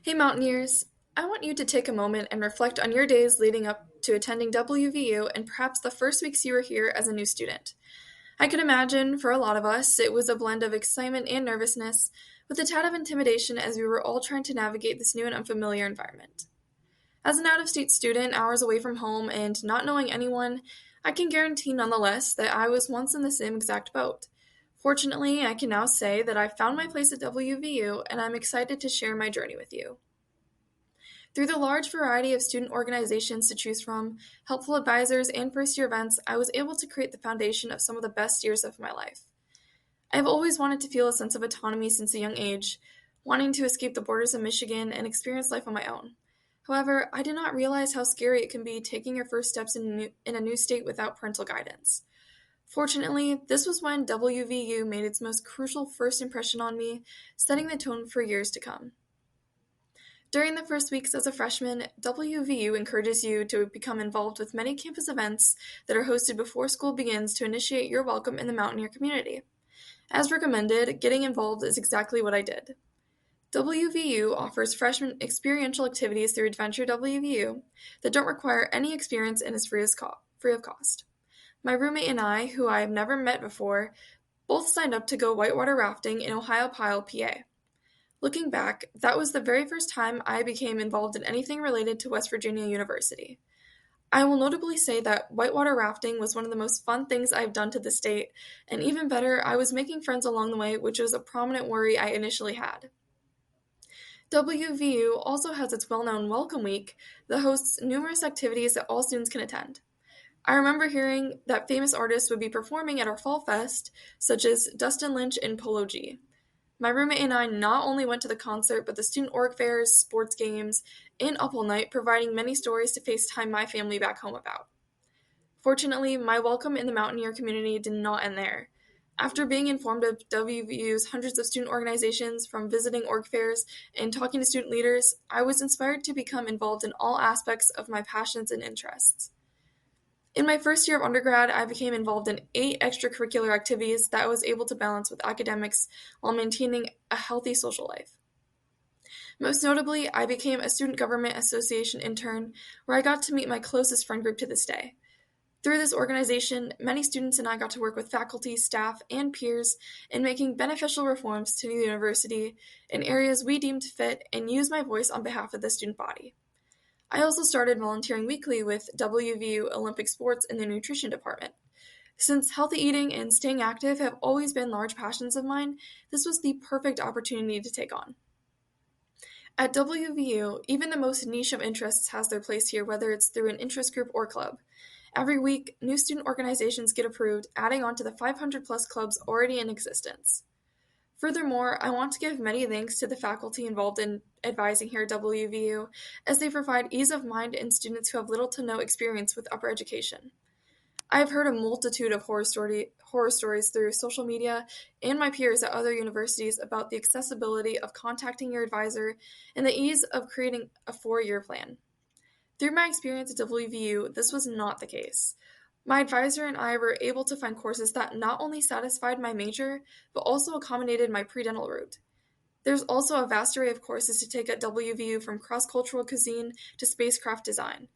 Hey Mountaineers, I want you to take a moment and reflect on your days leading up to attending WVU and perhaps the first weeks you were here as a new student. I can imagine for a lot of us it was a blend of excitement and nervousness, with a tad of intimidation as we were all trying to navigate this new and unfamiliar environment. As an out of state student, hours away from home, and not knowing anyone, I can guarantee nonetheless that I was once in the same exact boat. Fortunately, I can now say that I found my place at WVU and I'm excited to share my journey with you. Through the large variety of student organizations to choose from, helpful advisors, and first year events, I was able to create the foundation of some of the best years of my life. I have always wanted to feel a sense of autonomy since a young age, wanting to escape the borders of Michigan and experience life on my own. However, I did not realize how scary it can be taking your first steps in a new state without parental guidance. Fortunately, this was when WVU made its most crucial first impression on me, setting the tone for years to come. During the first weeks as a freshman, WVU encourages you to become involved with many campus events that are hosted before school begins to initiate your welcome in the Mountaineer community. As recommended, getting involved is exactly what I did. WVU offers freshman experiential activities through Adventure WVU that don't require any experience and is free of cost. My roommate and I, who I have never met before, both signed up to go whitewater rafting in Ohio Pile, PA. Looking back, that was the very first time I became involved in anything related to West Virginia University. I will notably say that whitewater rafting was one of the most fun things I've done to this date, and even better, I was making friends along the way, which was a prominent worry I initially had. WVU also has its well-known Welcome Week that hosts numerous activities that all students can attend. I remember hearing that famous artists would be performing at our Fall Fest, such as Dustin Lynch and Polo G. My roommate and I not only went to the concert, but the student org fairs, sports games, and up all night, providing many stories to FaceTime my family back home about. Fortunately, my welcome in the Mountaineer community did not end there. After being informed of WVU's hundreds of student organizations, from visiting org fairs and talking to student leaders, I was inspired to become involved in all aspects of my passions and interests. In my first year of undergrad, I became involved in 8 extracurricular activities that I was able to balance with academics while maintaining a healthy social life. Most notably, I became a Student Government Association intern, where I got to meet my closest friend group to this day. Through this organization, many students and I got to work with faculty, staff, and peers in making beneficial reforms to the university in areas we deemed fit and use my voice on behalf of the student body. I also started volunteering weekly with WVU Olympic Sports in the nutrition department. Since healthy eating and staying active have always been large passions of mine, this was the perfect opportunity to take on. At WVU, even the most niche of interests has their place here, whether it's through an interest group or club. Every week, new student organizations get approved, adding on to the 500 plus clubs already in existence. Furthermore, I want to give many thanks to the faculty involved in advising here at WVU, as they provide ease of mind in students who have little to no experience with upper education. I have heard a multitude of horror stories through social media and my peers at other universities about the accessibility of contacting your advisor and the ease of creating a 4-year plan. Through my experience at WVU, this was not the case. My advisor and I were able to find courses that not only satisfied my major, but also accommodated my pre-dental route. There's also a vast array of courses to take at WVU, from cross-cultural cuisine to spacecraft design.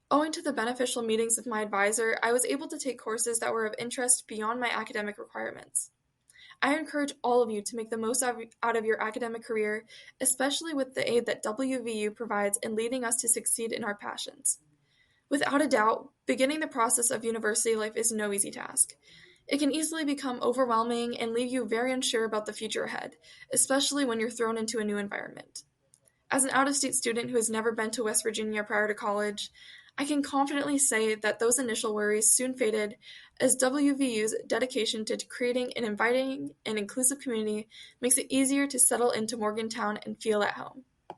Owing to the beneficial meetings with my advisor, I was able to take courses that were of interest beyond my academic requirements. I encourage all of you to make the most out of your academic career, especially with the aid that WVU provides in leading us to succeed in our passions. Without a doubt, beginning the process of university life is no easy task. It can easily become overwhelming and leave you very unsure about the future ahead, especially when you're thrown into a new environment. As an out-of-state student who has never been to West Virginia prior to college, I can confidently say that those initial worries soon faded, as WVU's dedication to creating an inviting and inclusive community makes it easier to settle into Morgantown and feel at home.